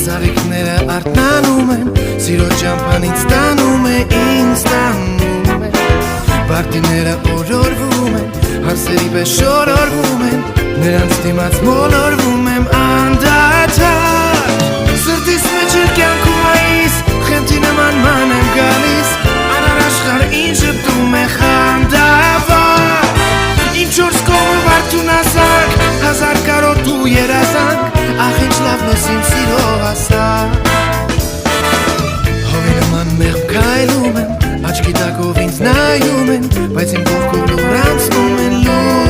Ծաղիկները արթնանում են, սիրո ճամփան ինձ տանում է, ինձ տանում է Բարտիները օրորվում են, հարսերի պես շորորվում են Նրանց դիմաց մոլորվում եմ անդադար Սրտիս մեջ էր կյանքում այս, խենթի նման ման եմ գալիս Անարաշխար ինձ ժպտում է խանդավար Իմ չորս կողը վարդուն ասակ, հազար կարոտ ու երազանք Ախ ինչ լավն ես իմ սիրո ասակ Հովի նման մեղմ քայլում եմ, աչքի տակով ինձ նայում են Բայց իմ կողքով լուր անցնում են լուր